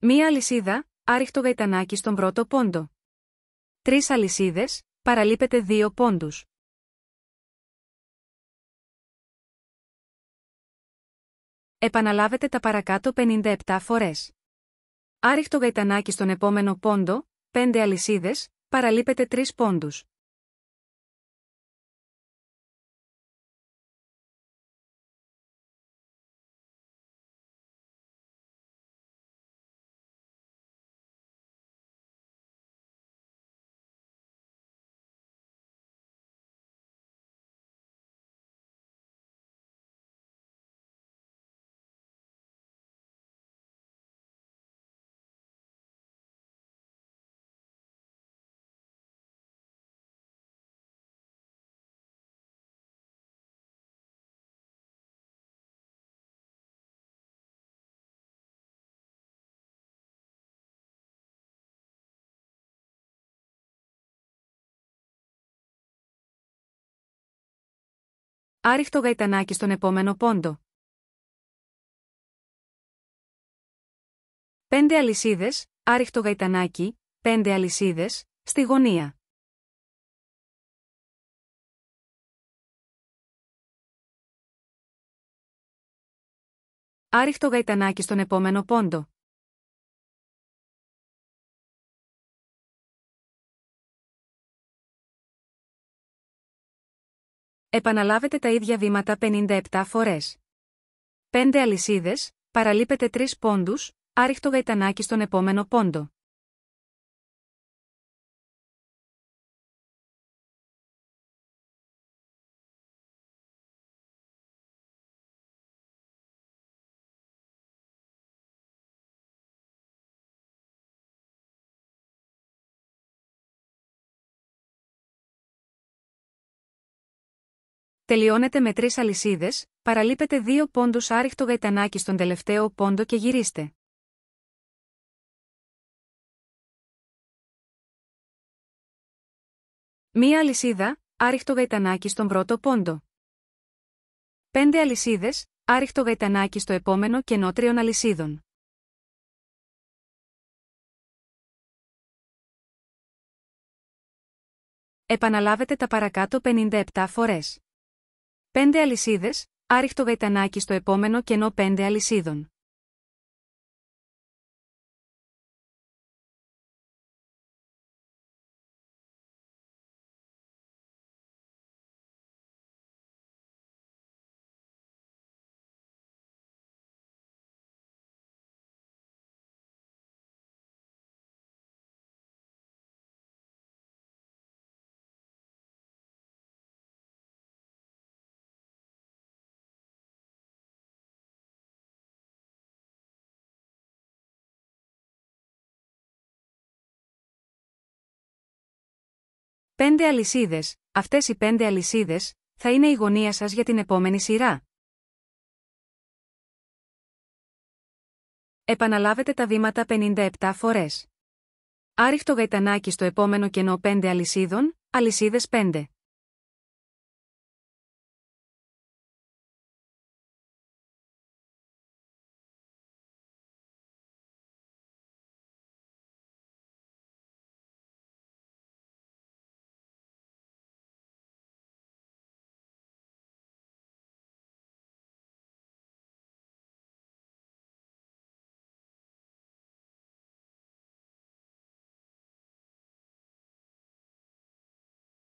Μία αλυσίδα, άριχτο γαϊτανάκι στον πρώτο πόντο. 3 αλυσίδες, παραλείπετε 2 πόντους. Επαναλάβετε τα παρακάτω 57 φορές. Άριχτο γαϊτανάκι στον επόμενο πόντο, 5 αλυσίδες, παραλείπετε 3 πόντους. Άριχτο γαϊτανάκι στον επόμενο πόντο. 5 αλυσίδες, άριχτο γαϊτανάκι, 5 αλυσίδες, στη γωνία. Άριχτο γαϊτανάκι στον επόμενο πόντο. Επαναλάβετε τα ίδια βήματα 57 φορές. 5 αλυσίδες, παραλείπετε 3 πόντους, άριχτο γαϊτανάκι στον επόμενο πόντο. Τελειώνετε με 3 αλυσίδες, παραλείπετε 2 πόντους άριχτο γαϊτανάκι στον τελευταίο πόντο και γυρίστε. Μία αλυσίδα, άριχτο γαϊτανάκι στον πρώτο πόντο. 5 αλυσίδες, άριχτο γαϊτανάκι στο επόμενο κενό 3 αλυσίδων. Επαναλάβετε τα παρακάτω 57 φορές. 5 αλυσίδες, άριχτο γαϊτανάκι στο επόμενο κενό 5 αλυσίδων. Πέντε αλυσίδες, αυτές οι 5 αλυσίδες, θα είναι η γωνία σας για την επόμενη σειρά. Επαναλάβετε τα βήματα 57 φορές. Άριχτο γαϊτανάκι στο επόμενο κενό 5 αλυσίδων, αλυσίδες 5.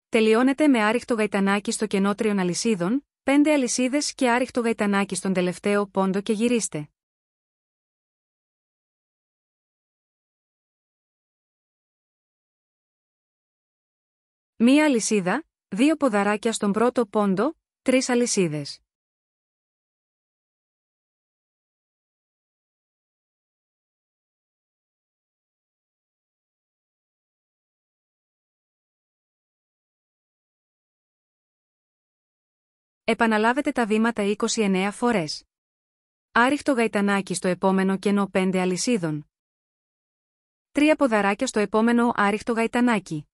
Τελειώνετε με άριχτο γαϊτανάκι στο κενό 3 αλυσίδων, 5 αλυσίδες και άριχτο γαϊτανάκι στον τελευταίο πόντο και γυρίστε. Μία αλυσίδα, 2 ποδαράκια στον πρώτο πόντο, 3 αλυσίδες. Επαναλάβετε τα βήματα 29 φορές. Άριχτο γαϊτανάκι στο επόμενο κενό 5 αλυσίδων. 3 ποδαράκια στο επόμενο άριχτο γαϊτανάκι.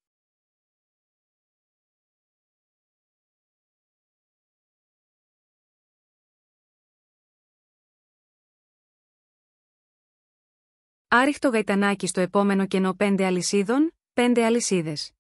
Άριχτο γαϊτανάκι στο επόμενο κενό 5 αλυσίδων, 5 αλυσίδες.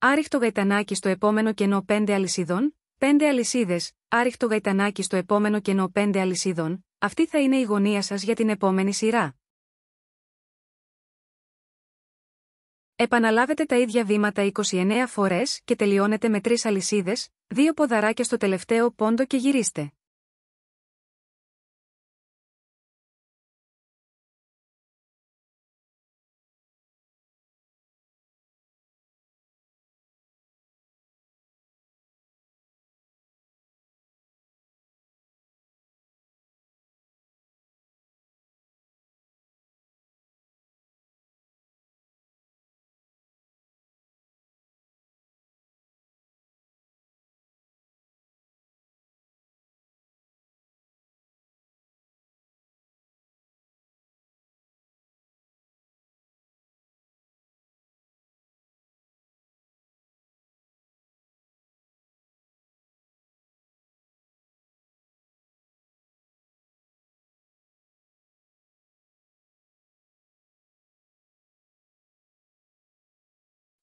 Άριχτο γαϊτανάκι στο επόμενο κενό 5 αλυσίδων, 5 αλυσίδες. Άριχτο γαϊτανάκι στο επόμενο κενό 5 αλυσίδων. Αυτή θα είναι η γωνία σας για την επόμενη σειρά. Επαναλάβετε τα ίδια βήματα 29 φορές και τελειώνετε με 3 αλυσίδες, 2 ποδαράκια στο τελευταίο πόντο και γυρίστε.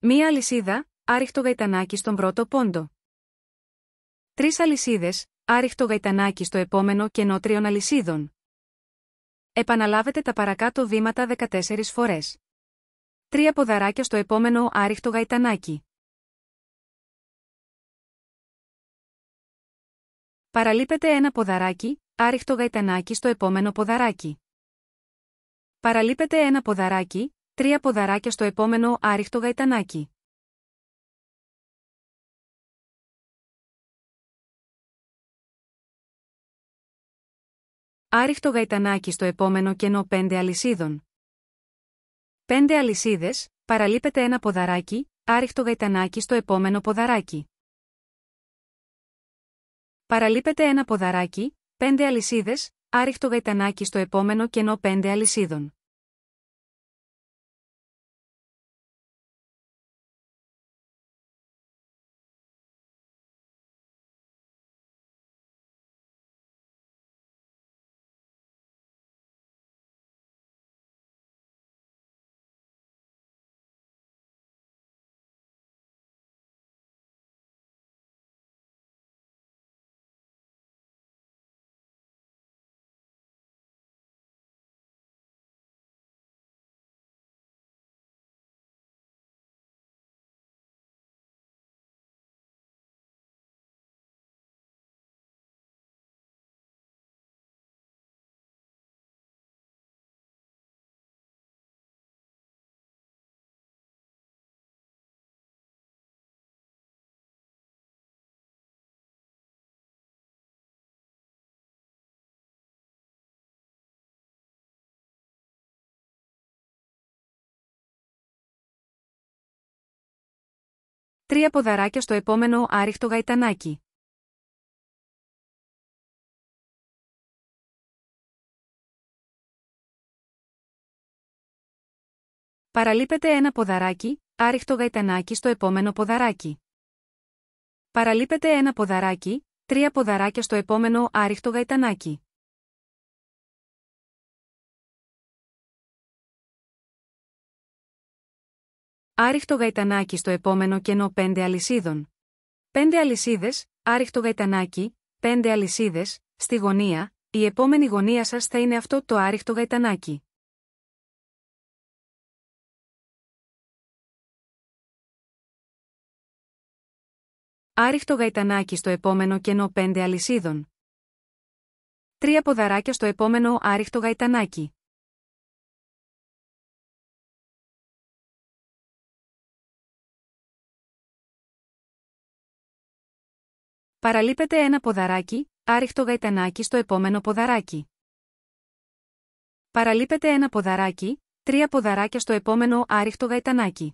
Μία αλυσίδα, άριχτο γαϊτανάκι στον πρώτο πόντο. 3 αλυσίδες, άριχτο γαϊτανάκι στο επόμενο κενό 3 αλυσίδων. Επαναλάβετε τα παρακάτω βήματα 14 φορές. 3 ποδαράκια στο επόμενο άριχτο γαϊτανάκι. Παραλείπετε ένα ποδαράκι, άριχτο γαϊτανάκι στο επόμενο ποδαράκι. Παραλείπετε ένα ποδαράκι, 3 ποδαράκια στο επόμενο άριχτο γαϊτανάκι. Άριχτο γαϊτανάκι στο επόμενο κενό 5 αλυσίδων. 5 αλυσίδες, παραλείπετε ένα ποδαράκι, άριχτο γαϊτανάκι στο επόμενο ποδαράκι. Παραλείπετε ένα ποδαράκι, 5 αλυσίδες, άριχτο γαϊτανάκι στο επόμενο κενό 5 αλυσίδων. Τρία ποδαράκια στο επόμενο άριχτο γαϊτανάκι. Παραλείπετε ένα ποδαράκι, άριχτο γαϊτανάκι στο επόμενο ποδαράκι. Παραλείπετε ένα ποδαράκι, 3 ποδαράκια στο επόμενο άριχτο γαϊτανάκι. Άριχτο γαϊτανάκι στο επόμενο κενό 5 αλυσίδων. 5 αλυσίδες, άριχτο γαϊτανάκι, 5 αλυσίδες, στη γωνία, η επόμενη γωνία σας θα είναι αυτό το άριχτο γαϊτανάκι. Άριχτο γαϊτανάκι στο επόμενο κενό 5 αλυσίδων. 3 ποδαράκια στο επόμενο άριχτο γαϊτανάκι. Παραλείπετε ένα ποδαράκι, άριχτο γαϊτανάκι στο επόμενο ποδαράκι. Παραλείπετε ένα ποδαράκι, 3 ποδαράκια στο επόμενο άριχτο γαϊτανάκι.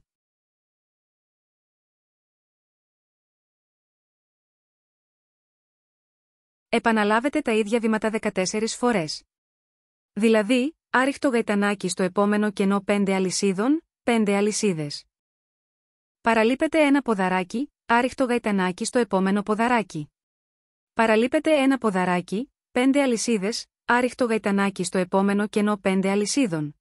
Επαναλάβετε τα ίδια βήματα 14 φορές. Δηλαδή, άριχτο γαϊτανάκι στο επόμενο κενό 5 αλυσίδων, 5 αλυσίδες. Παραλείπετε ένα ποδαράκι, άριχτο γαϊτανάκι στο επόμενο ποδαράκι. Παραλείπετε ένα ποδαράκι, 5 αλυσίδες, άριχτο γαϊτανάκι στο επόμενο κενό 5 αλυσίδων.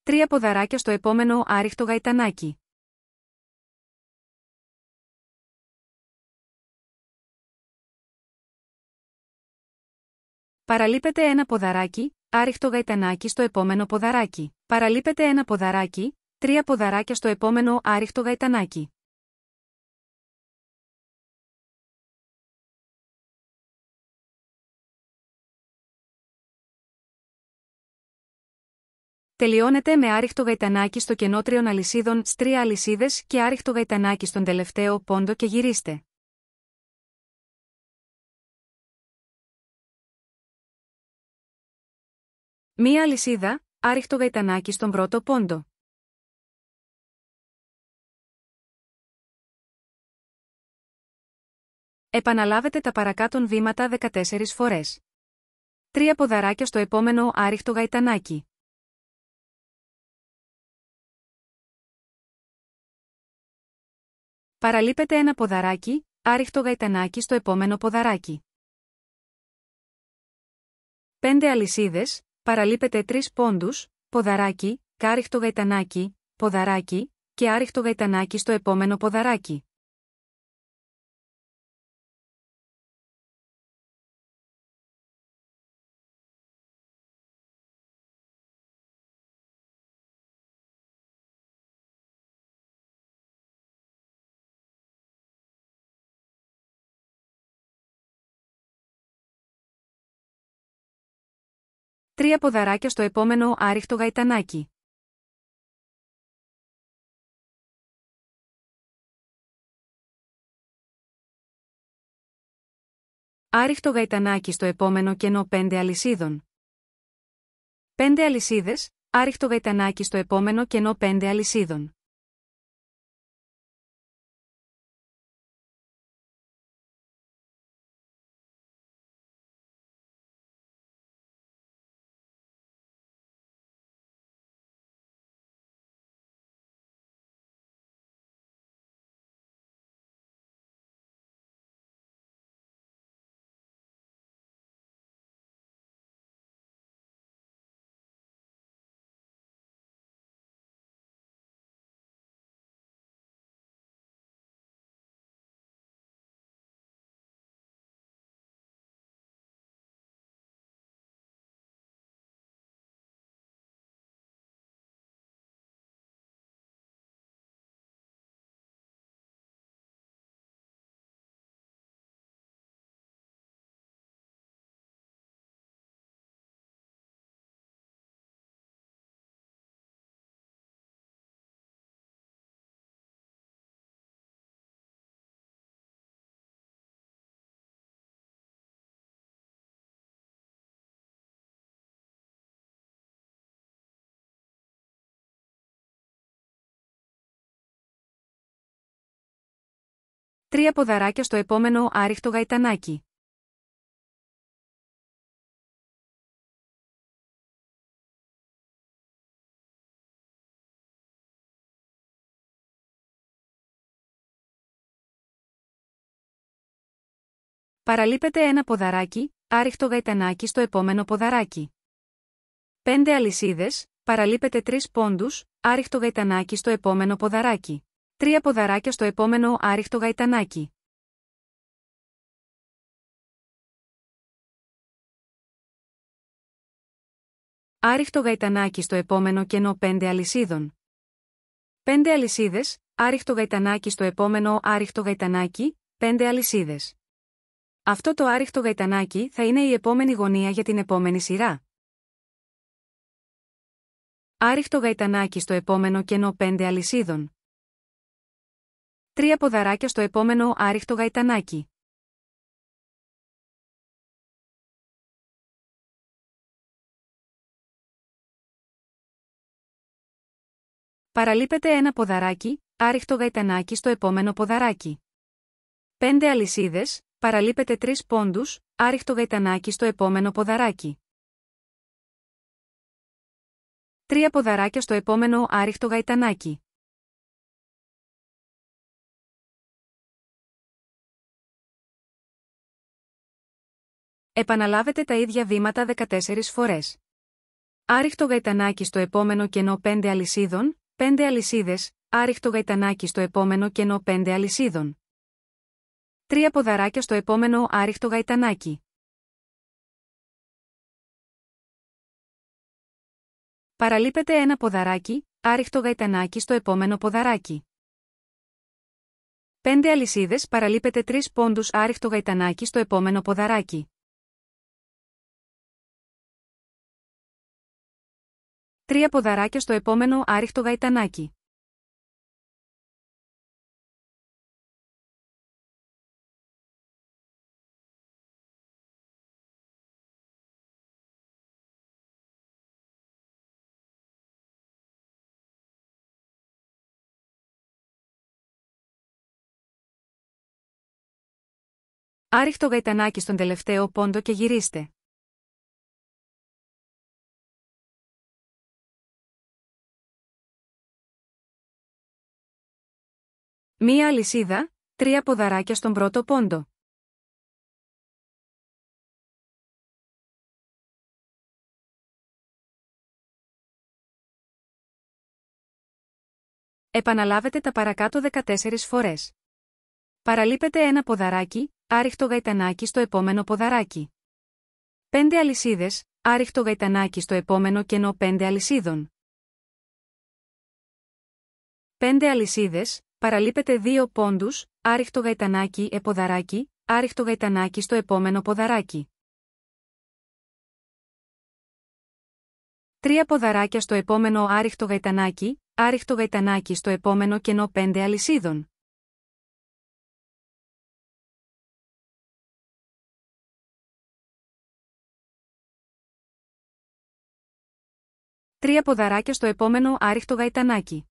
3 ποδαράκια στο επόμενο άριχτο γαϊτανάκι. Παραλείπετε ένα ποδαράκι, άριχτο γαϊτανάκι στο επόμενο ποδαράκι. Παραλείπετε ένα ποδαράκι, 3 ποδαράκια στο επόμενο άριχτο γαϊτανάκι. Τελειώνετε με άριχτο γαϊτανάκι στο κενό 3 αλυσίδων, 3 αλυσίδες και άριχτο γαϊτανάκι στον τελευταίο πόντο και γυρίστε. Μία αλυσίδα, άριχτο γαϊτανάκι στον πρώτο πόντο. Επαναλάβετε τα παρακάτω βήματα 14 φορές. 3 ποδαράκια στο επόμενο άριχτο γαϊτανάκι. Παραλείπετε ένα ποδαράκι, άριχτο γαϊτανάκι στο επόμενο ποδαράκι. 5 αλυσίδες, παραλείπετε 3 πόντους, ποδαράκι, κάριχτο γαϊτανάκι, ποδαράκι και άριχτο γαϊτανάκι στο επόμενο ποδαράκι. Τρία ποδαράκια στο επόμενο άριχτο γαϊτανάκι. Άριχτο γαϊτανάκι στο επόμενο κενό 5 αλυσίδων. 5 αλυσίδες, άριχτο γαϊτανάκι στο επόμενο κενό 5 αλυσίδων. Τρία ποδαράκια στο επόμενο άριχτο γαϊτανάκι. Παραλείπετε ένα ποδαράκι, άριχτο γαϊτανάκι στο επόμενο ποδαράκι. 5 αλυσίδες, παραλείπετε 3 πόντους, άριχτο γαϊτανάκι στο επόμενο ποδαράκι. 3 ποδαράκια στο επόμενο άριχτο γαϊτανάκι. Άριχτο γαϊτανάκι στο επόμενο κενό 5 αλυσίδων. 5 αλυσίδες, άριχτο γαϊτανάκι στο επόμενο άριχτο γαϊτανάκι, 5 αλυσίδες. Αυτό το άριχτο γαϊτανάκι θα είναι η επόμενη γωνία για την επόμενη σειρά. Άριχτο γαϊτανάκι στο επόμενο κενό 5 αλυσίδων. 3 ποδαράκια στο επόμενο άριχτο γαϊτανάκι. Παραλείπετε ένα ποδαράκι, άριχτο γαϊτανάκι στο επόμενο ποδαράκι. 5 αλυσίδες, παραλείπετε 3 πόντους, άριχτο γαϊτανάκι στο επόμενο ποδαράκι. 3 ποδαράκια στο επόμενο άριχτο γαϊτανάκι. Επαναλάβετε τα ίδια βήματα 14 φορές. Άριχτο γαϊτανάκι στο επόμενο κενό 5 αλυσίδων, 5 αλυσίδες, άριχτο γαϊτανάκι στο επόμενο κενό 5 αλυσίδων. 3 ποδαράκια στο επόμενο άριχτο γαϊτανάκι. Παραλείπετε ένα ποδαράκι, άριχτο γαϊτανάκι στο επόμενο ποδαράκι. 5 αλυσίδες, παραλείπετε 3 πόντους άριχτο γαϊτανάκι στο επόμενο ποδαράκι. 3 ποδαράκια στο επόμενο άριχτο γαϊτανάκι. Άριχτο γαϊτανάκι στον τελευταίο πόντο και γυρίστε. Μία αλυσίδα, 3 ποδαράκια στον πρώτο πόντο. Επαναλάβετε τα παρακάτω 14 φορές. Παραλείπετε ένα ποδαράκι, άριχτο γαϊτανάκι στο επόμενο ποδαράκι. 5 αλυσίδες, άριχτο γαϊτανάκι στο επόμενο κενό 5 αλυσίδων. 5 αλυσίδες, παραλείπετε 2 πόντους, άριχτο γαϊτανάκι ποδαράκι, άριχτο γαϊτανάκι στο επόμενο ποδαράκι. 3 ποδαράκια στο επόμενο άριχτο γαϊτανάκι στο επόμενο κενό 5 αλυσίδων. 3 ποδαράκια στο επόμενο άριχτο γαϊτανάκι.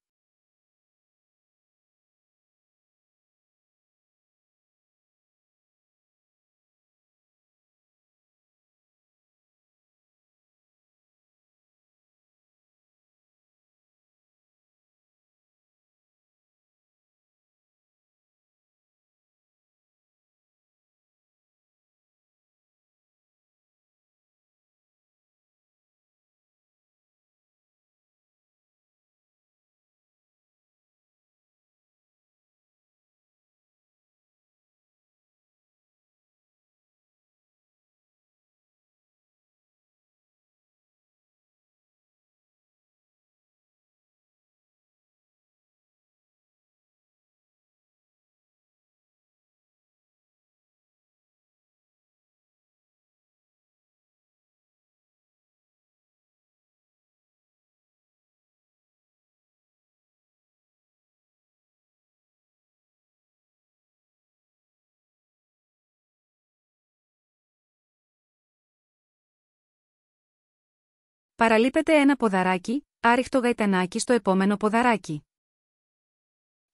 Παραλείπετε ένα ποδαράκι, άριχτο γαϊτανάκι στο επόμενο ποδαράκι.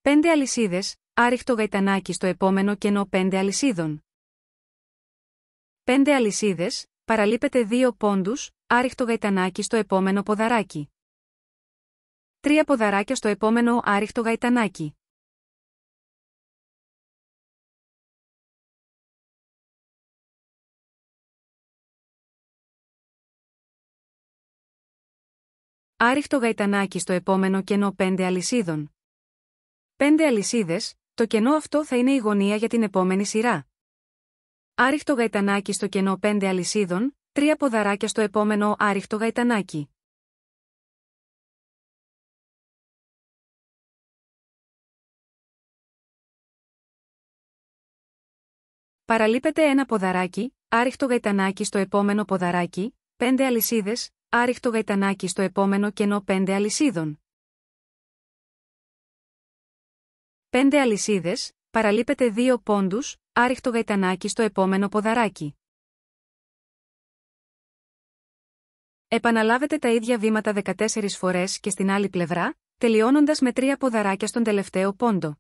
5 αλυσίδες, άριχτο γαϊτανάκι στο επόμενο κενό 5 αλυσίδων. 5 αλυσίδες, παραλείπετε 2 πόντους, άριχτο γαϊτανάκι στο επόμενο ποδαράκι. 3 ποδαράκια στο επόμενο άριχτο γαϊτανάκι. άριχτο γαϊτανάκι στο επόμενο κενό 5 αλυσίδων. 5 αλυσίδες, το κενό αυτό θα είναι η γωνία για την επόμενη σειρά. Άριχτο γαϊτανάκι στο κενό 5 αλυσίδων, 3 ποδαράκια στο επόμενο άριχτο γαϊτανάκι. Παραλείπετε ένα ποδαράκι, άριχτο γαϊτανάκι στο επόμενο ποδαράκι, 5 αλυσίδες, άριχτο γαϊτανάκι στο επόμενο κενό 5 αλυσίδων. 5 αλυσίδες, παραλείπετε 2 πόντους, άριχτο γαϊτανάκι στο επόμενο ποδαράκι. Επαναλάβετε τα ίδια βήματα 14 φορές και στην άλλη πλευρά, τελειώνοντας με 3 ποδαράκια στον τελευταίο πόντο.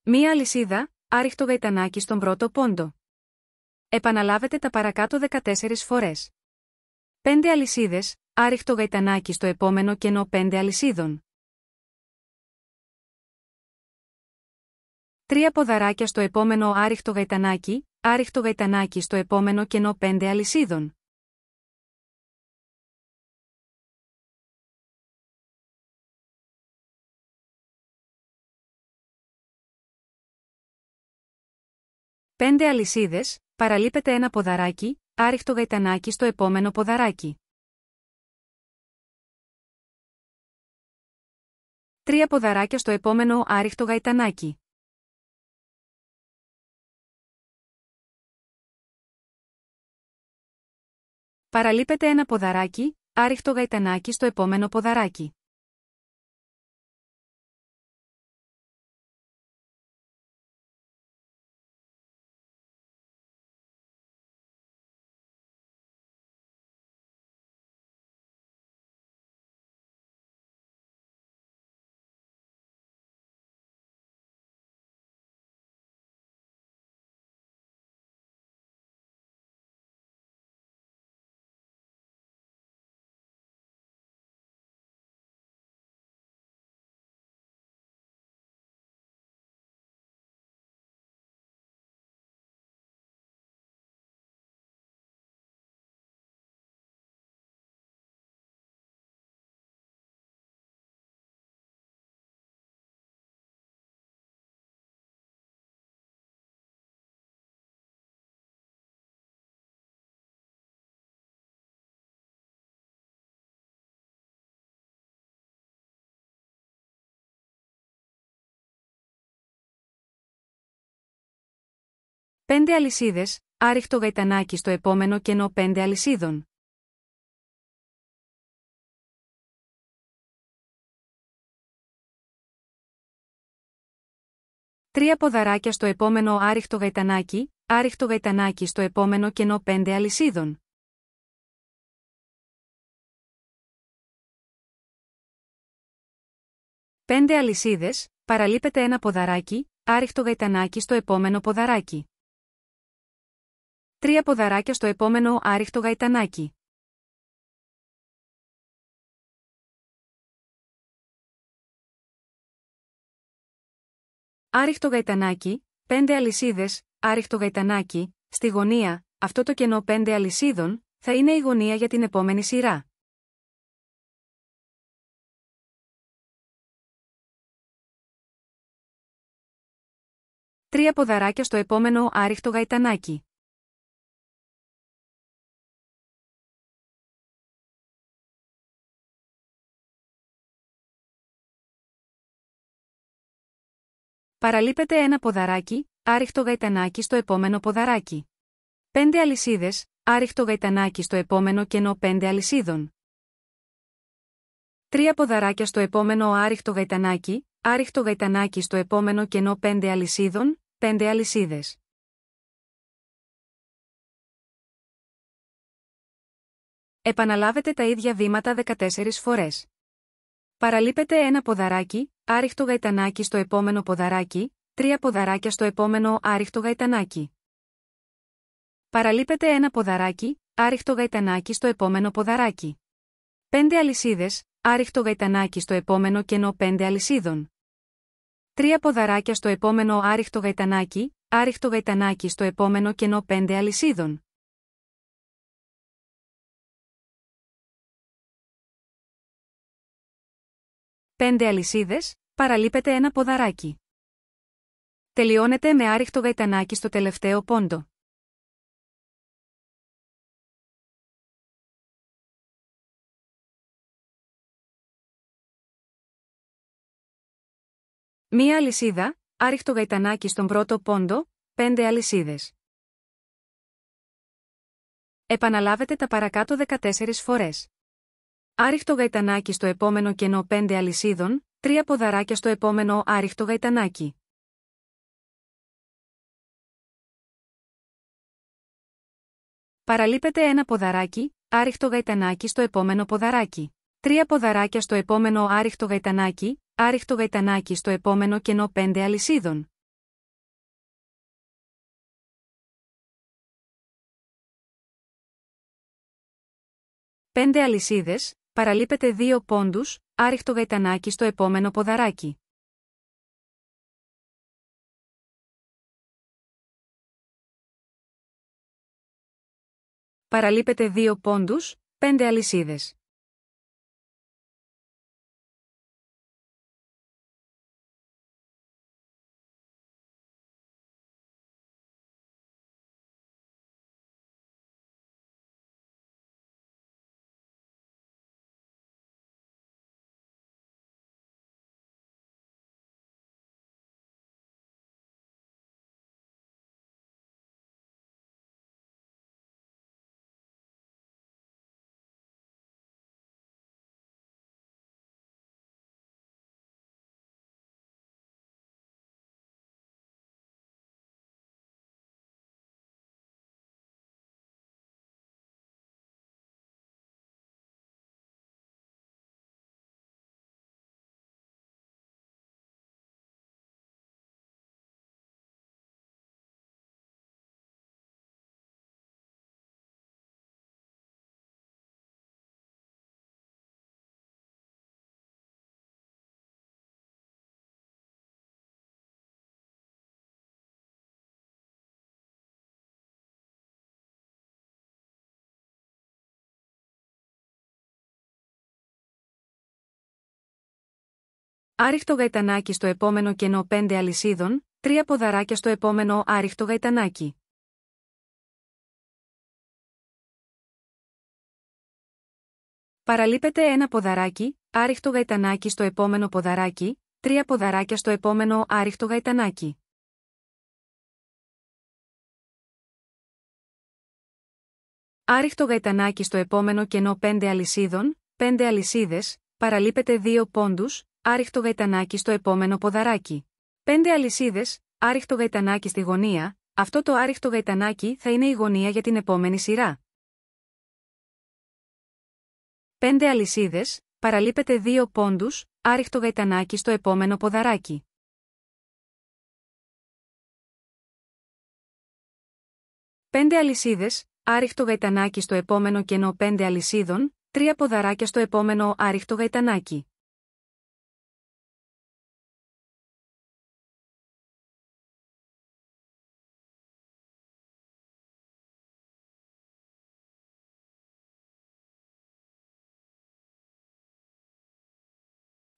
Μία αλυσίδα, άριχτο γαϊτανάκι στον πρώτο πόντο. Επαναλάβετε τα παρακάτω 14 φορές. 5 αλυσίδες, άριχτο γαϊτανάκι στο επόμενο κενό 5 αλυσίδων. 3 ποδαράκια στο επόμενο άριχτο γαϊτανάκι στο επόμενο κενό 5 αλυσίδων. Πέντε αλυσίδες, παραλείπετε ένα ποδαράκι, άριχτο γαϊτανάκι στο επόμενο ποδαράκι. 3 ποδαράκια στο επόμενο άριχτο γαϊτανάκι. Παραλείπετε ένα ποδαράκι, άριχτο γαϊτανάκι στο επόμενο ποδαράκι. Πέντε αλυσίδες, άριχτο γαϊτανάκι στο επόμενο κενό 5 αλυσίδων. 3 ποδαράκια στο επόμενο άριχτο γαϊτανάκι στο επόμενο κενό 5 αλυσίδων. 5 αλυσίδες, παραλείπετε ένα ποδαράκι, άριχτο γαϊτανάκι στο επόμενο ποδαράκι. 3 ποδαράκια στο επόμενο άριχτο γαϊτανάκι. Άριχτο γαϊτανάκι, 5 αλυσίδες, άριχτο γαϊτανάκι, Στη γωνία, αυτό το κενό 5 αλυσίδων, θα είναι η γωνία για την επόμενη σειρά. Τρία ποδαράκια στο επόμενο άριχτο γαϊτανάκι. Παραλείπετε ένα ποδαράκι, άριχτο γαϊτανάκι στο επόμενο ποδαράκι. 5 αλυσίδες, άριχτο γαϊτανάκι στο επόμενο κενό 5 αλυσίδων. 3 ποδαράκια στο επόμενο άριχτο γαϊτανάκι στο επόμενο κενό 5 αλυσίδων, 5 αλυσίδες. Επαναλάβετε τα ίδια βήματα 14 φορές. Παραλείπετε ένα ποδαράκι, άριχτο γαϊτανάκι στο επόμενο ποδαράκι, 3 ποδαράκια στο επόμενο άριχτο γαϊτανάκι. Παραλείπετε ένα ποδαράκι, άριχτο γαϊτανάκι στο επόμενο ποδαράκι. 5 αλυσίδες, άριχτο γαϊτανάκι στο επόμενο κενό 5 αλυσίδων. 3 ποδαράκια στο επόμενο άριχτο γαϊτανάκι στο επόμενο κενό 5 αλυσίδων. Πέντε αλυσίδες, παραλείπετε ένα ποδαράκι. Τελειώνετε με άριχτο γαϊτανάκι στο τελευταίο πόντο. Μία αλυσίδα, άριχτο γαϊτανάκι στον πρώτο πόντο, 5 αλυσίδες. Επαναλάβετε τα παρακάτω 14 φορές. Άριχτο γαϊτανάκι στο επόμενο κενό 5 αλυσίδων, 3 ποδαράκια στο επόμενο άριχτο γαϊτανάκι. Παραλείπετε ένα ποδαράκι, άριχτο γαϊτανάκι στο επόμενο ποδαράκι. 3 ποδαράκια στο επόμενο άριχτο γαϊτανάκι στο επόμενο κενό 5 αλυσίδων. Πέντε αλυσίδες, παραλείπετε 2 πόντους, άριχτο γαϊτανάκι στο επόμενο ποδαράκι. Παραλείπετε 2 πόντους, 5 αλυσίδες. Άριχτο γαϊτανάκι στο επόμενο κενό 5 αλυσίδων, 3 ποδαράκια στο επόμενο άριχτο γαϊτανάκι. Παραλείπετε ένα ποδαράκι, άριχτο γαϊτανάκι στο επόμενο ποδαράκι, 3 ποδαράκια στο επόμενο άριχτο γαϊτανάκι. Άριχτο γαϊτανάκι στο επόμενο κενό 5 αλυσίδων, 5 αλυσίδες, παραλείπετε 2 πόντους, άριχτο γαϊτανάκι στο επόμενο ποδαράκι. 5 αλυσίδες, άριχτο γαϊτανάκι στη γωνία, αυτό το άριχτο γαϊτανάκι θα είναι η γωνία για την επόμενη σειρά. 5 αλυσίδες, παραλείπετε 2 πόντους, άριχτο γαϊτανάκι στο επόμενο ποδαράκι. 5 αλυσίδες, άριχτο γαϊτανάκι στο επόμενο κενό 5 αλυσίδων, 3 ποδαράκια στο επόμενο άριχτο γαϊτανάκι.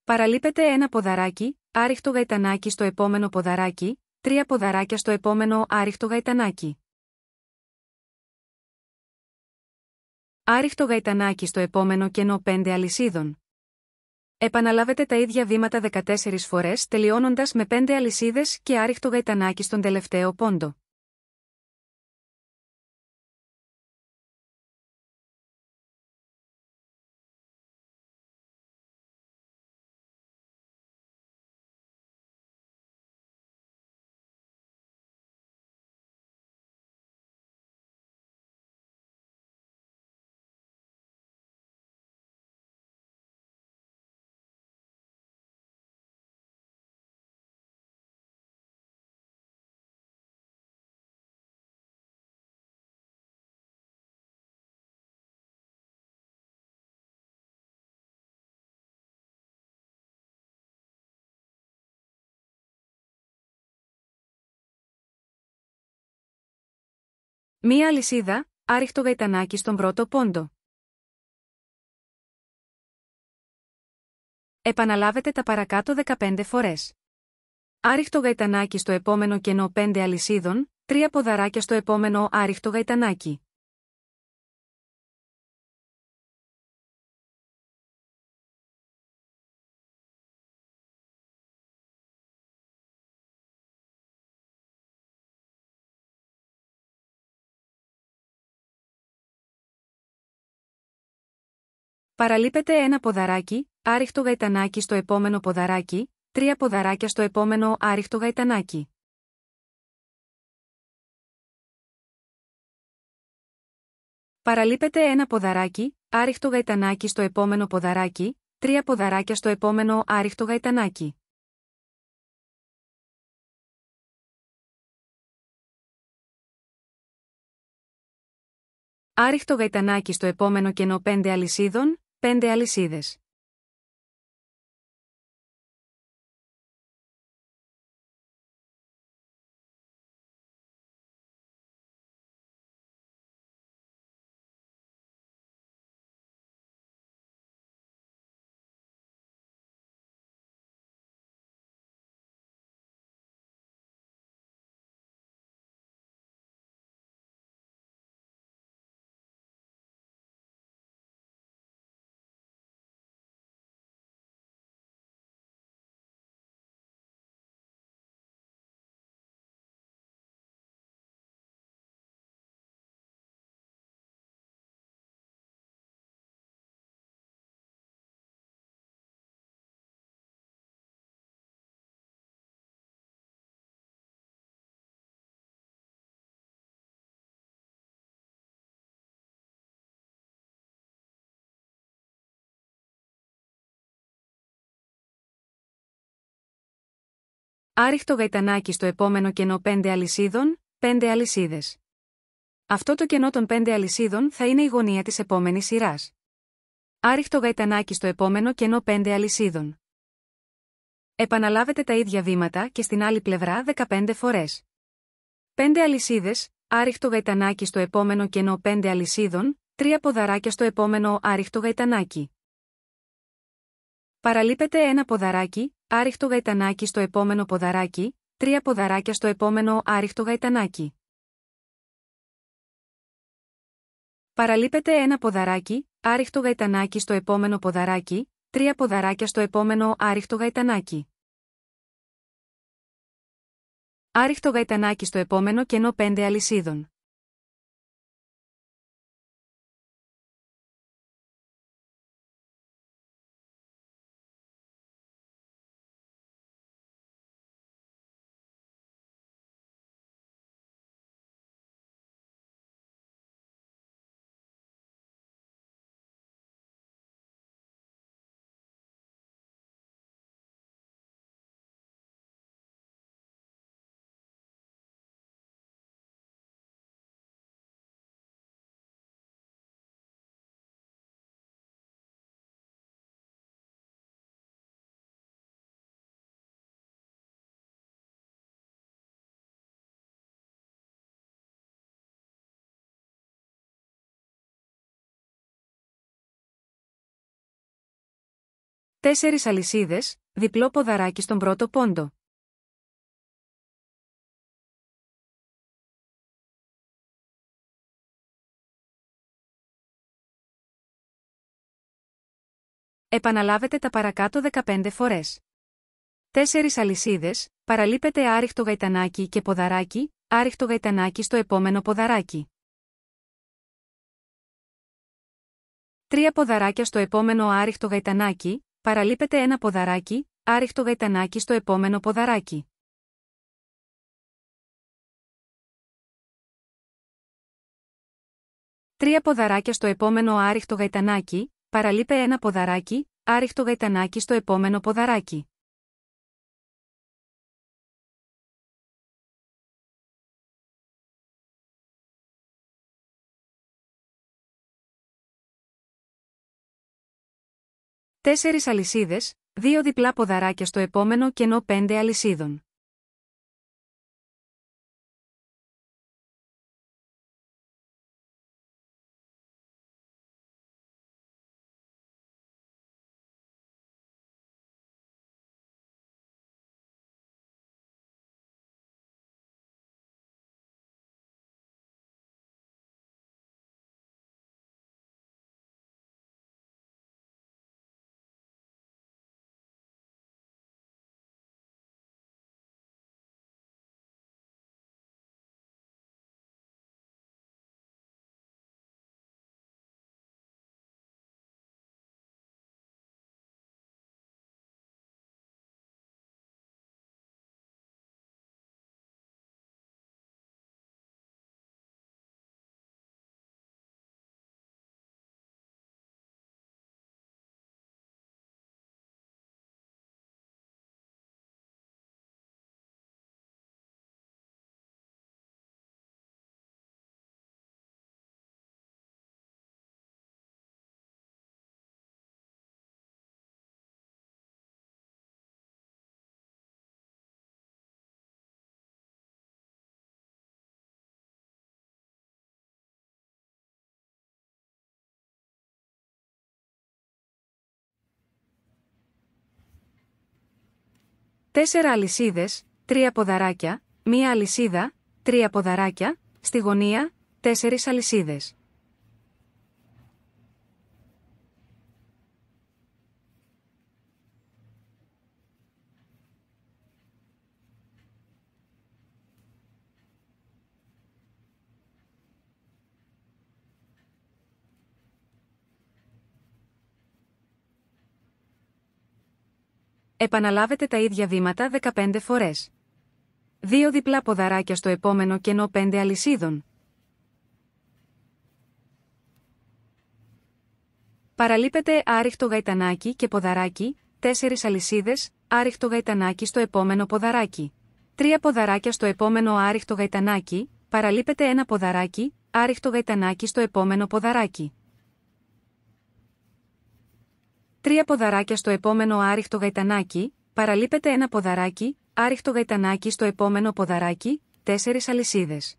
Παραλείπετε ένα ποδαράκι, άριχτο γαϊτανάκι στο επόμενο ποδαράκι, 3 ποδαράκια στο επόμενο άριχτο γαϊτανάκι. Άριχτο γαϊτανάκι στο επόμενο κενό 5 αλυσίδων. Επαναλάβετε τα ίδια βήματα 14 φορές τελειώνοντας με 5 αλυσίδες και άριχτο γαϊτανάκι στον τελευταίο πόντο. Μία αλυσίδα, άριχτο γαϊτανάκι στον πρώτο πόντο. Επαναλάβετε τα παρακάτω 15 φορές. Άριχτο γαϊτανάκι στο επόμενο κενό 5 αλυσίδων, 3 ποδαράκια στο επόμενο άριχτο γαϊτανάκι. Παραλείπετε ένα ποδαράκι, άριχτο γαϊτανάκι στο επόμενο ποδαράκι, 3 ποδαράκια στο επόμενο άριχτο γαϊτανάκι. Παραλείπετε ένα ποδαράκι, άριχτο γαϊτανάκι στο επόμενο ποδαράκι, 3 ποδαράκια στο επόμενο άριχτο γαϊτανάκι. Άριχτο γαϊτανάκι στο επόμενο κενό 5 αλυσίδων, 5 αλυσίδες. Άριχτο γαϊτανάκι στο επόμενο κενό 5 αλυσίδων, 5 αλυσίδες. Αυτό το κενό των 5 αλυσίδων θα είναι η γωνία της επόμενης σειράς. Άριχτο γαϊτανάκι στο επόμενο κενό 5 αλυσίδων. Επαναλάβετε τα ίδια βήματα και στην άλλη πλευρά 15 φορές. 5 αλυσίδες, άριχτο γαϊτανάκι στο επόμενο κενό 5 αλυσίδων, 3 ποδαράκια στο επόμενο άριχτο γαϊτανάκι. Παραλείπετε ένα ποδαράκι, άριχτο γαϊτανάκι στο επόμενο ποδαράκι, 3 ποδαράκια στο επόμενο άριχτο γαϊτανάκι. Παραλείπετε ένα ποδαράκι, άριχτο γαϊτανάκι στο επόμενο ποδαράκι, 3 ποδαράκια στο επόμενο άριχτο γαϊτανάκι. Άριχτο γαϊτανάκι στο επόμενο κενό 5 αλυσίδων. 4 αλυσίδες, διπλό ποδαράκι στον πρώτο πόντο. Επαναλάβετε τα παρακάτω 15 φορές. 4 αλυσίδες, παραλείπετε άριχτο γαϊτανάκι και ποδαράκι, άριχτο γαϊτανάκι στο επόμενο ποδαράκι. 3 ποδαράκια στο επόμενο άριχτο γαϊτανάκι, παραλείπετε ένα ποδαράκι, άριχτο γαϊτανάκι στο επόμενο ποδαράκι. 3 ποδαράκια στο επόμενο άριχτο γαϊτανάκι, παραλείπε ένα ποδαράκι, άριχτο γαϊτανάκι στο επόμενο ποδαράκι. 4 αλυσίδες, 2 διπλά ποδαράκια στο επόμενο κενό 5 αλυσίδων. Τέσσερα αλυσίδες, 3 ποδαράκια, 1 αλυσίδα, 3 ποδαράκια, στη γωνία, 4 αλυσίδες. Επαναλάβετε τα ίδια βήματα 15 φορές. 2 διπλά ποδαράκια στο επόμενο κενό 5 αλυσίδων. Παραλείπετε άριχτο γαϊτανάκι και ποδαράκι, 4 αλυσίδες, άριχτο γαϊτανάκι στο επόμενο ποδαράκι. 3 ποδαράκια στο επόμενο άριχτο γαϊτανάκι, παραλείπετε ένα ποδαράκι, άριχτο γαϊτανάκι στο επόμενο ποδαράκι. 3 ποδαράκια στο επόμενο άριχτο γαϊτανάκι, παραλείπετε ένα ποδαράκι, άριχτο γαϊτανάκι στο επόμενο ποδαράκι, 4 αλυσίδες.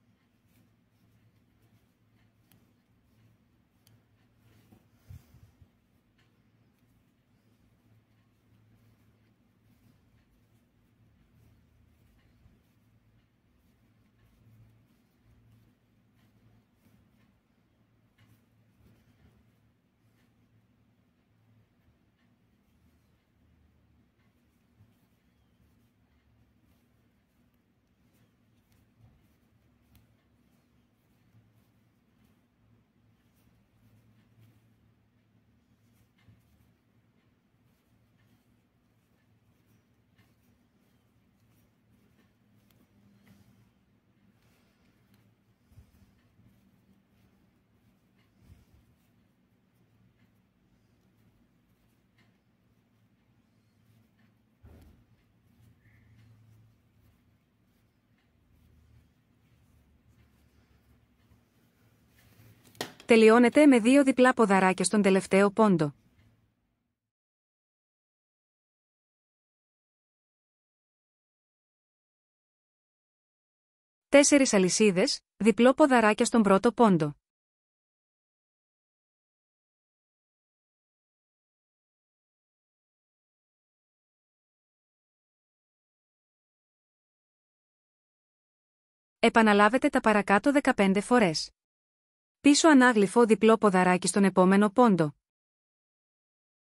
Τελειώνετε με 2 διπλά ποδαράκια στον τελευταίο πόντο. 4 αλυσίδες, διπλό ποδαράκια στον πρώτο πόντο. Επαναλάβετε τα παρακάτω 15 φορές. Πίσω ανάγλυφο διπλό ποδαράκι στον επόμενο πόντο.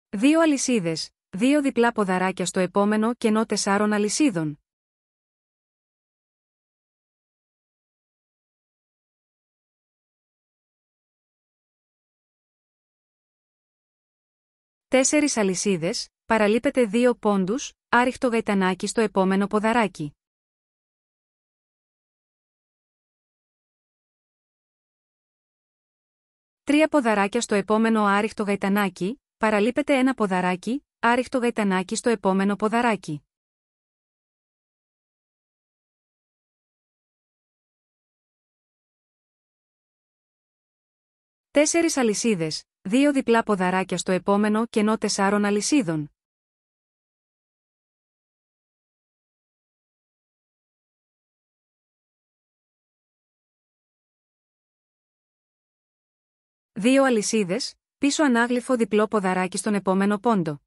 2 αλυσίδες, 2 διπλά ποδαράκια στο επόμενο κενό 4 αλυσίδων. Τέσσερις αλυσίδες, παραλείπετε 2 πόντους, άριχτο γαϊτανάκι στο επόμενο ποδαράκι. 3 ποδαράκια στο επόμενο άριχτο γαϊτανάκι, παραλείπετε 1 ποδαράκι, άριχτο γαϊτανάκι στο επόμενο ποδαράκι. 4 αλυσίδες, 2 διπλά ποδαράκια στο επόμενο κενό 4 αλυσίδων. 2 αλυσίδες, πίσω ανάγλυφο διπλό ποδαράκι στον επόμενο πόντο.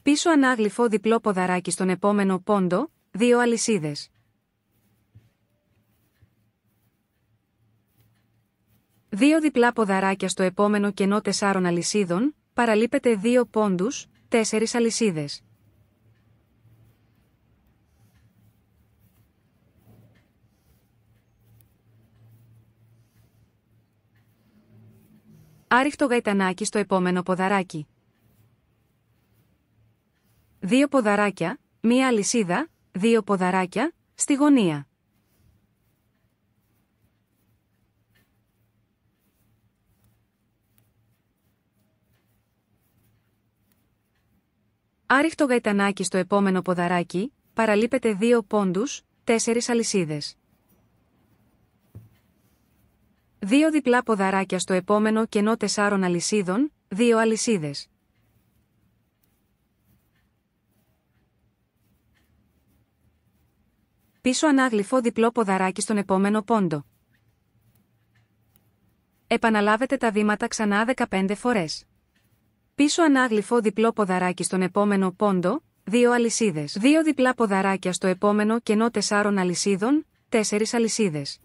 'Πίσω ανάγλυφο διπλό ποδαράκι στον επόμενο πόντο, 2 αλυσίδες. 2 διπλά ποδαράκια στο επόμενο κενό 4 αλυσίδων, παραλείπετε 2 πόντους, 4 αλυσίδες. 'Άριχτο γαϊτανάκι στο επόμενο ποδαράκι. 2 ποδαράκια, 1 αλυσίδα, 2 ποδαράκια, στη γωνία. 'Άριχτο γαϊτανάκι στο επόμενο ποδαράκι, παραλείπετε 2 πόντους, 4 αλυσίδες. 2 διπλά ποδαράκια στο επόμενο κενό 4 αλυσίδων, 2 αλυσίδες. 'Πίσω ανάγλυφο διπλό ποδαράκι στον επόμενο πόντο. Επαναλάβετε τα βήματα ξανά 15 φορές. Πίσω ανάγλυφο διπλό ποδαράκι στον επόμενο πόντο, 2 αλυσίδες. 2 διπλά ποδαράκια στο επόμενο κενό 4 αλυσίδων, 4 αλυσίδες.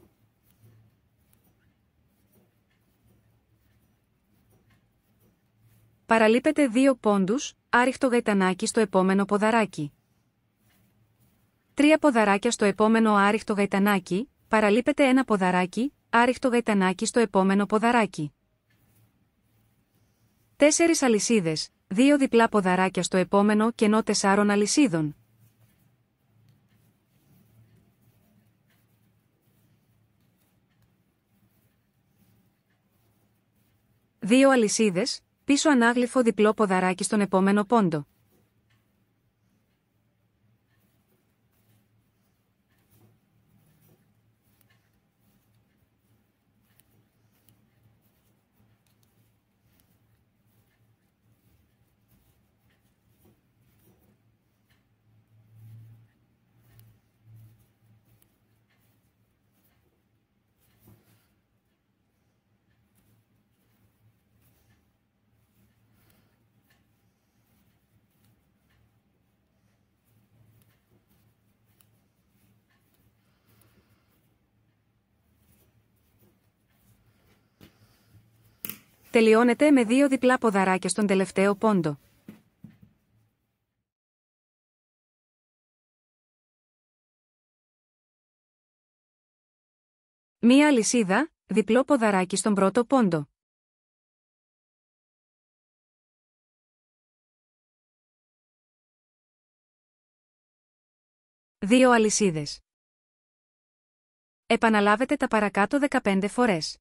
'Παραλείπετε 2 πόντους, άριχτο γαϊτανάκι στο επόμενο ποδαράκι. 3 ποδαράκια στο επόμενο άριχτο γαϊτανάκι, παραλείπετε 1 ποδαράκι, άριχτο γαϊτανάκι στο επόμενο ποδαράκι. 4 αλυσίδες, 2 διπλά ποδαράκια στο επόμενο κενό 4 αλυσίδων. 2 αλυσίδες, πίσω ανάγλυφο διπλό ποδαράκι στον επόμενο πόντο. Τελειώνεται με 2 διπλά ποδαράκια στον τελευταίο πόντο. Μία αλυσίδα, διπλό ποδαράκι στον πρώτο πόντο. 2 αλυσίδες. Επαναλάβετε τα παρακάτω 15 φορές.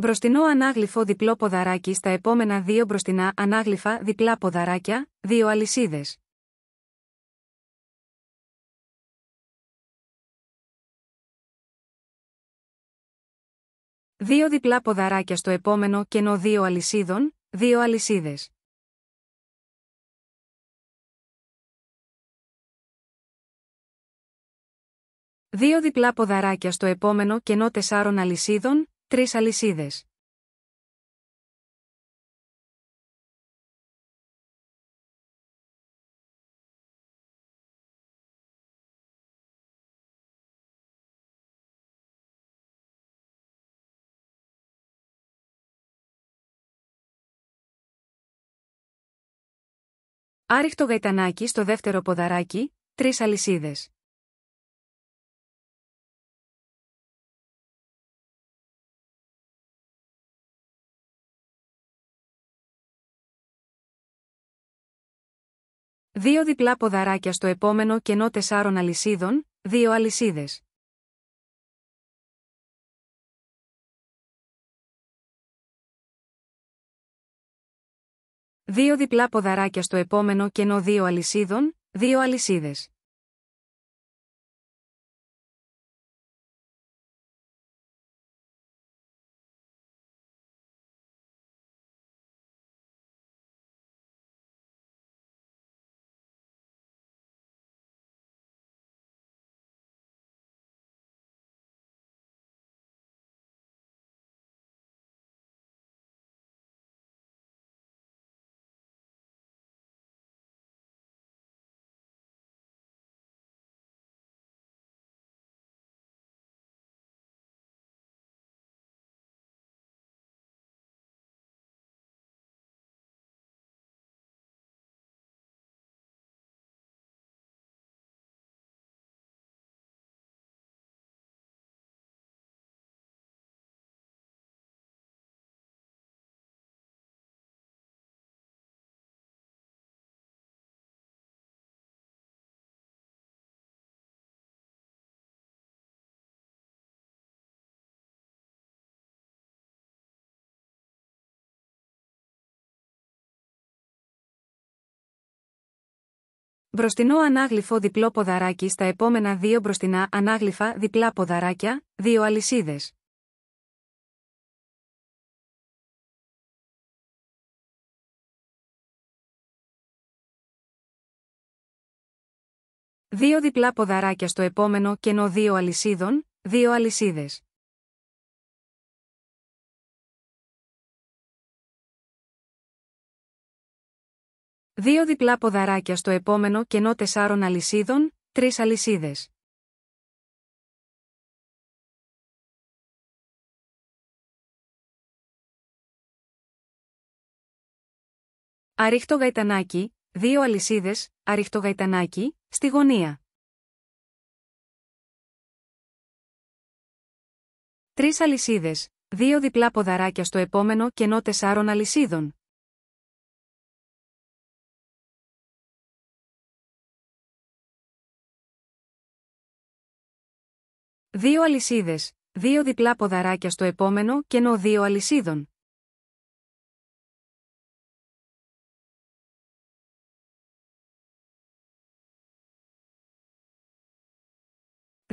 Μπροστινό ανάγλυφο διπλό ποδαράκι στα επόμενα 2 μπροστινά ανάγλυφα διπλά ποδαράκια, 2 αλυσίδες. Δύο διπλά ποδαράκια στο επόμενο κενό 2 αλυσίδων, 2 αλυσίδες. Δύο διπλά ποδαράκια στο επόμενο κενό 4 αλυσίδων, 3 αλυσίδες. Άριχτο γαϊτανάκι στο δεύτερο ποδαράκι, 3 αλυσίδες. Δύο διπλά ποδαράκια στο επόμενο κενό 4 αλυσίδων, 2 αλυσίδες. Δύο διπλά ποδαράκια στο επόμενο κενό 2 αλυσίδων, 2 αλυσίδες. Μπροστινό ανάγλυφο διπλό ποδαράκι στα επόμενα 2 μπροστινά ανάγλυφα διπλά ποδαράκια, 2 αλυσίδες. Δύο διπλά ποδαράκια στο επόμενο κενό 2 αλυσίδων, 2 αλυσίδες. Δύο διπλά ποδαράκια στο επόμενο κενό 4 αλυσίδων, 3 αλυσίδες. Αρίχτο γαϊτανάκι, 2 αλυσίδες, αρίχτο γαϊτανάκι, στη γωνία. 3 αλυσίδες, 2 διπλά ποδαράκια στο επόμενο κενό 4 αλυσίδων. Δύο αλυσίδες, 2 διπλά ποδαράκια στο επόμενο κενό 2 αλυσίδων.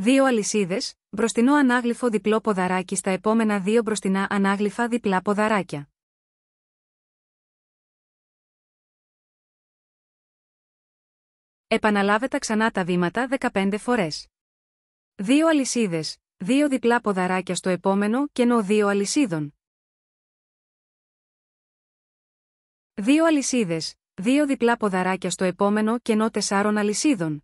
2 αλυσίδες, μπροστινό ανάγλυφο διπλό ποδαράκι στα επόμενα 2 μπροστινά ανάγλυφα διπλά ποδαράκια. Επαναλάβετε ξανά τα βήματα 15 φορές. 2 αλυσίδες, 2 διπλά ποδαράκια στο επόμενο κενό 2 αλυσίδων. 2 αλυσίδες, 2 διπλά ποδαράκια στο επόμενο κενό 4 αλυσίδων.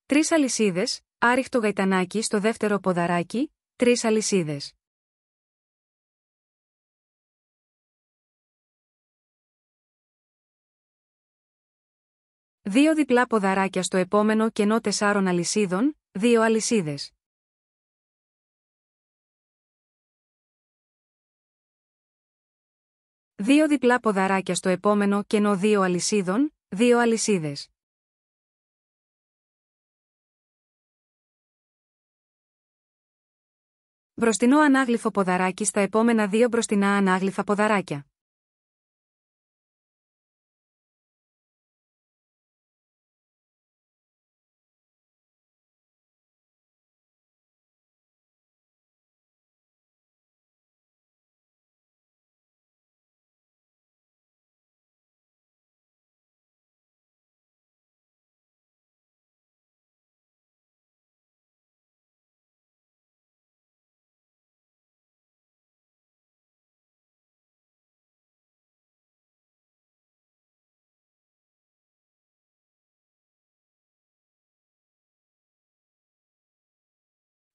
3 αλυσίδες, άριχτο γαϊτανάκι στο δεύτερο ποδαράκι, 3 αλυσίδες. 2 διπλά ποδαράκια στο επόμενο κενό 4 αλυσίδων, 2 αλυσίδες. 2 διπλά ποδαράκια στο επόμενο κενό 2 αλυσίδων, 2 αλυσίδες. 'Μπροστινό ανάγλυφο ποδαράκι στα επόμενα 2 μπροστινά ανάγλυφα ποδαράκια.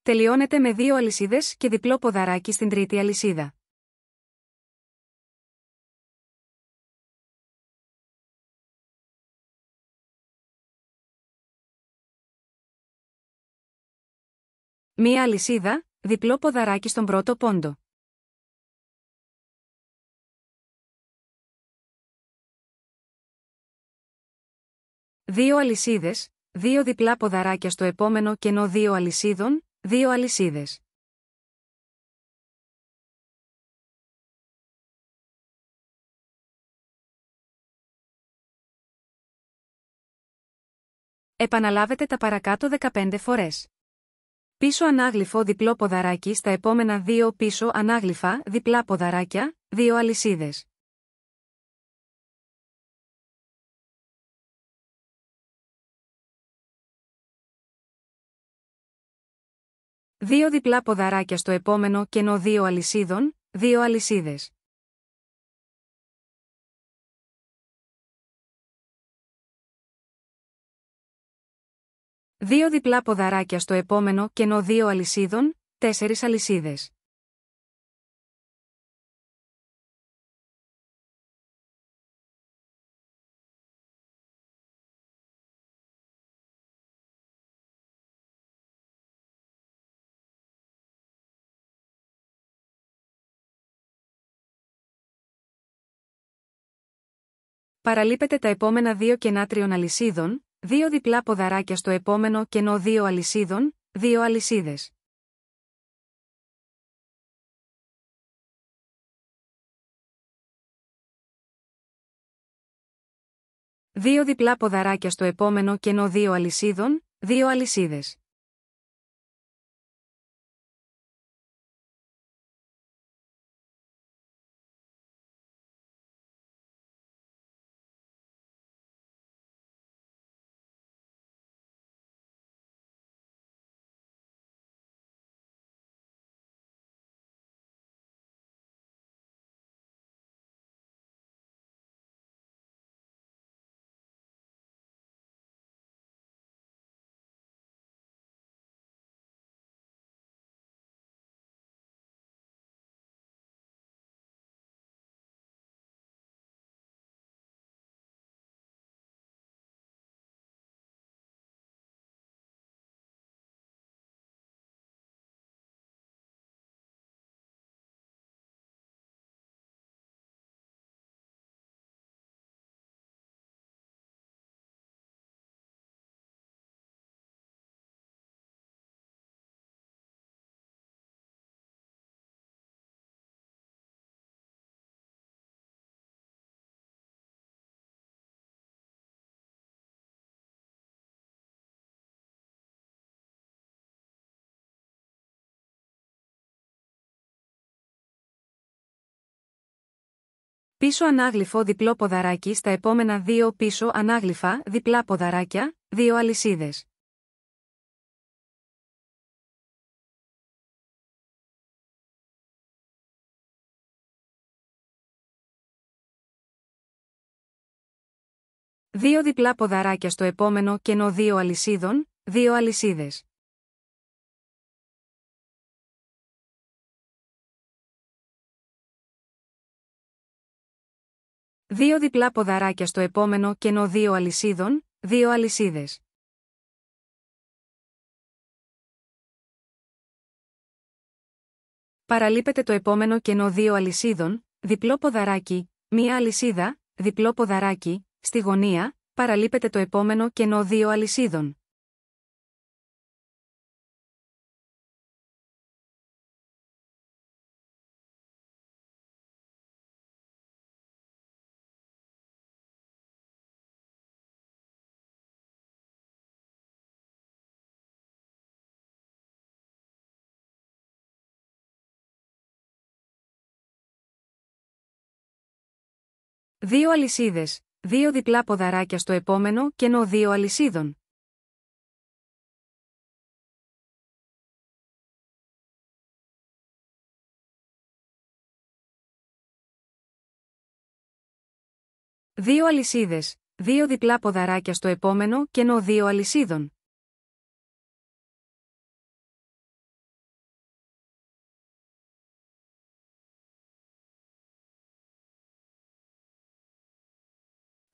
Τελειώνεται με 2 αλυσίδες και διπλό ποδαράκι στην τρίτη αλυσίδα. Μία αλυσίδα, διπλό ποδαράκι στον πρώτο πόντο. 2 αλυσίδες, 2 διπλά ποδαράκια στο επόμενο κενό 2 αλυσίδων, 2 αλυσίδες. 'Επαναλάβετε τα παρακάτω 15 φορές. Πίσω ανάγλυφο διπλό ποδαράκι στα επόμενα 2 πίσω ανάγλυφα διπλά ποδαράκια, 2 αλυσίδες. 2 διπλά ποδαράκια στο επόμενο κενό 2 αλυσίδων, 2 αλυσίδες. 2 διπλά ποδαράκια στο επόμενο κενό 2 αλυσίδων, 4 αλυσίδες. 'Παραλείπετε τα επόμενα 2 κενά 3 αλυσίδων, 2 διπλά ποδαράκια στο επόμενο κενό 2 αλυσίδων, 2 αλυσίδες. 2 διπλά ποδαράκια στο επόμενο κενό 2 αλυσίδων, 2 αλυσίδες. Πίσω ανάγλυφο διπλό ποδαράκι στα επόμενα 2 πίσω ανάγλυφα διπλά ποδαράκια, 2 αλυσίδες. Δύο διπλά ποδαράκια στο επόμενο κενό 2 αλυσίδων, 2 αλυσίδες. Δύο διπλά ποδαράκια στο επόμενο κενό 2 αλυσίδων, 2 αλυσίδες. Παραλείπετε το επόμενο κενό 2 αλυσίδων, διπλό ποδαράκι, μία αλυσίδα, διπλό ποδαράκι, στη γωνία, παραλείπετε το επόμενο κενό 2 αλυσίδων. Δύο αλυσίδες, δύο διπλά ποδαράκια στο επόμενο κενό 2 αλυσίδων. Δύο αλυσίδες, δύο διπλά ποδαράκια στο επόμενο κενό 2 αλυσίδων.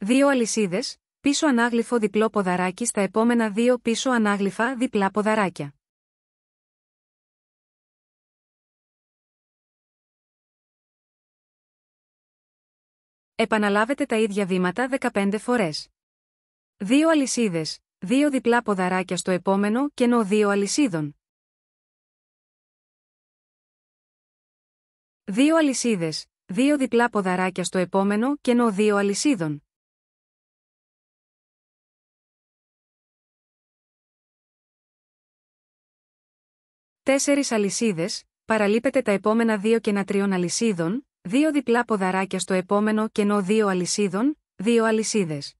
Δύο αλυσίδες, πίσω ανάγλυφο διπλό ποδαράκι στα επόμενα 2 πίσω ανάγλυφα διπλά ποδαράκια. Επαναλάβετε τα ίδια βήματα 15 φορές. Δύο αλυσίδες, δύο διπλά ποδαράκια στο επόμενο κενό 2 αλυσίδων. Δύο αλυσίδες, δύο διπλά ποδαράκια στο επόμενο κενό 2 αλυσίδων. Τέσσερις αλυσίδες, παραλείπετε τα επόμενα 2 κενά 3 αλυσίδων, δύο διπλά ποδαράκια στο επόμενο κενό 2 αλυσίδων, 2 αλυσίδες.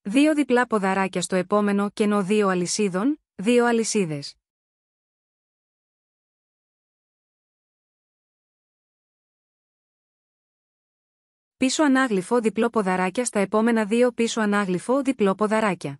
Δύο διπλά ποδαράκια στο επόμενο κενό 2 αλυσίδων, 2 αλυσίδες. Πίσω ανάγλυφο διπλό ποδαράκια στα επόμενα 2 πίσω ανάγλυφο διπλό ποδαράκια.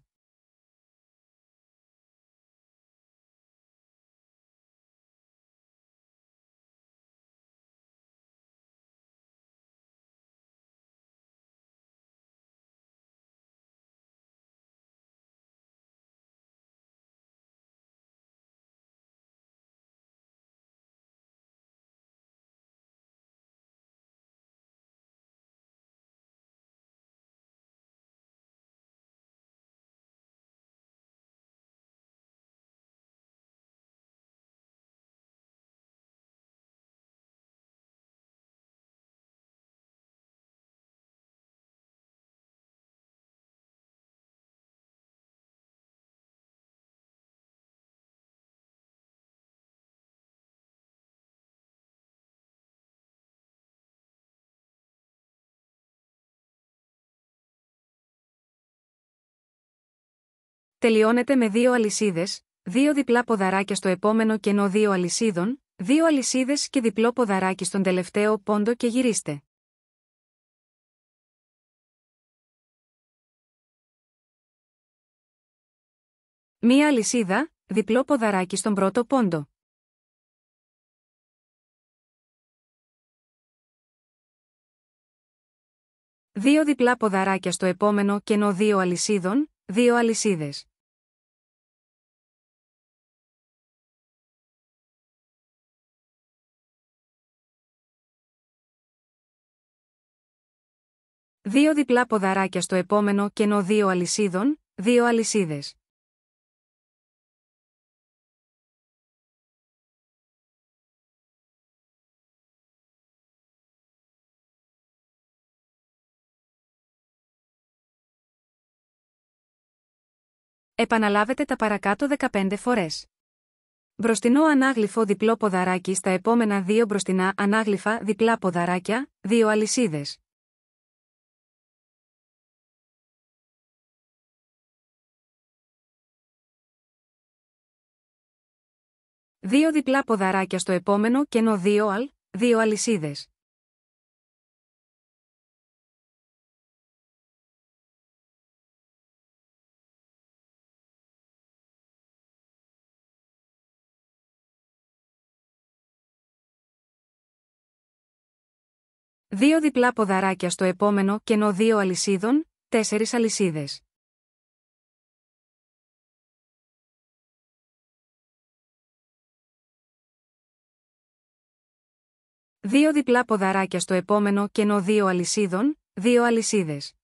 Τελειώνετε με 2 αλυσίδες, δύο διπλά ποδαράκια στο επόμενο κενό 2 αλυσίδων, 2 αλυσίδες και διπλό ποδαράκι στον τελευταίο πόντο και γυρίστε. Μία αλυσίδα, διπλό ποδαράκι στον πρώτο πόντο. Δύο διπλά ποδαράκια στο επόμενο κενό 2 αλυσίδων, 2 αλυσίδες. Δύο διπλά ποδαράκια στο επόμενο κενό 2 αλυσίδων, 2 αλυσίδες. Επαναλάβετε τα παρακάτω 15 φορές. Μπροστινό ανάγλυφο διπλό ποδαράκι στα επόμενα 2 μπροστινά ανάγλυφα διπλά ποδαράκια, 2 αλυσίδες. Δύο διπλά ποδαράκια στο επόμενο κενό 2 αλυσίδες. Δύο διπλά ποδαράκια στο επόμενο κενό 2 αλυσίδων, 4 αλυσίδες. Δύο διπλά ποδαράκια στο επόμενο κενό 2 αλυσίδων, 2 αλυσίδες.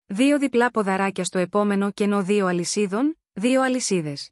Δύο διπλά ποδαράκια στο επόμενο κενό 2 αλυσίδων, 2 αλυσίδες.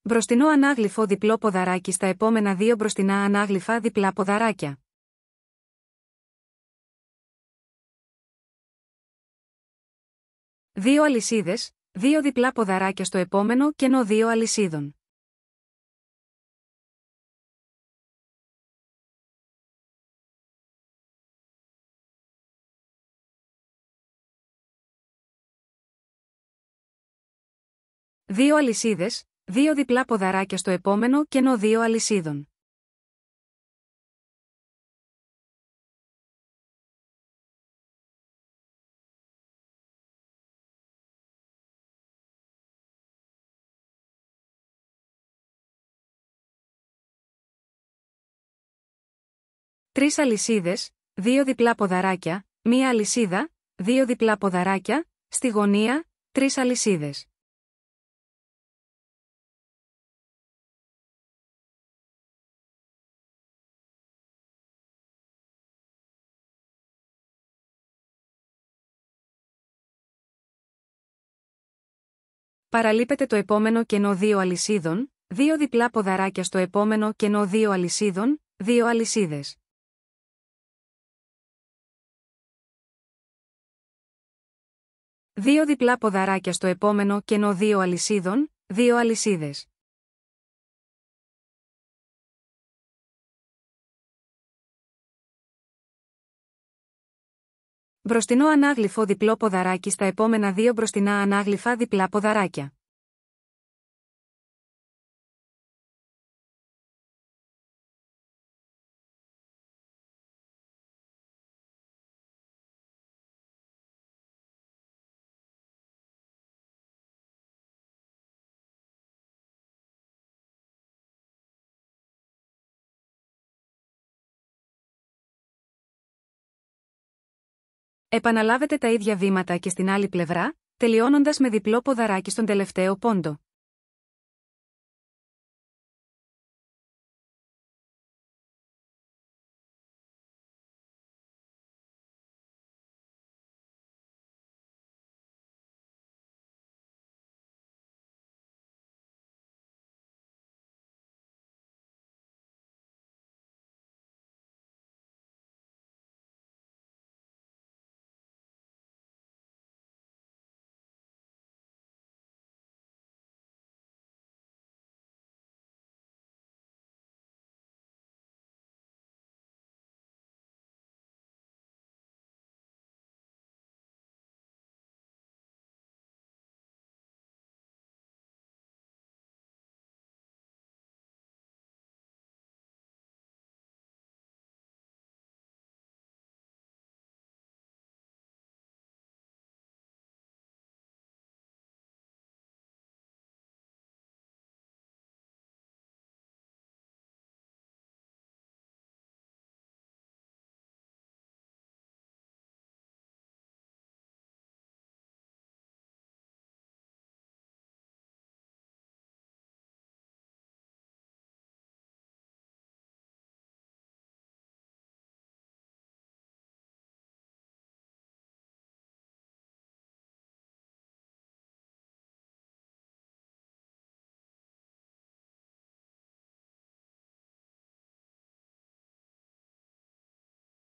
Μπροστινό ανάγλυφο διπλό ποδαράκι στα επόμενα 2 μπροστινά ανάγλυφα διπλά ποδαράκια. Δύο αλυσίδες, δύο διπλά ποδαράκια στο επόμενο κενό 2 αλυσίδων. Δύο αλυσίδες, δύο διπλά ποδαράκια στο επόμενο κενό 2 αλυσίδων. Τρεις αλυσίδες, δύο διπλά ποδαράκια, μία αλυσίδα, δύο διπλά ποδαράκια, στη γωνία, 3 αλυσίδες. Παραλείπετε το επόμενο κενό 2 αλυσίδων, δύο διπλά ποδαράκια στο επόμενο κενό 2 αλυσίδων, 2 αλυσίδες. Δύο διπλά ποδαράκια στο επόμενο κενό 2 αλυσίδων, 2 αλυσίδες. Μπροστινό ανάγλυφο διπλό ποδαράκι στα επόμενα 2 μπροστινά ανάγλυφα διπλά ποδαράκια. Επαναλάβετε τα ίδια βήματα και στην άλλη πλευρά, τελειώνοντας με διπλό ποδαράκι στον τελευταίο πόντο.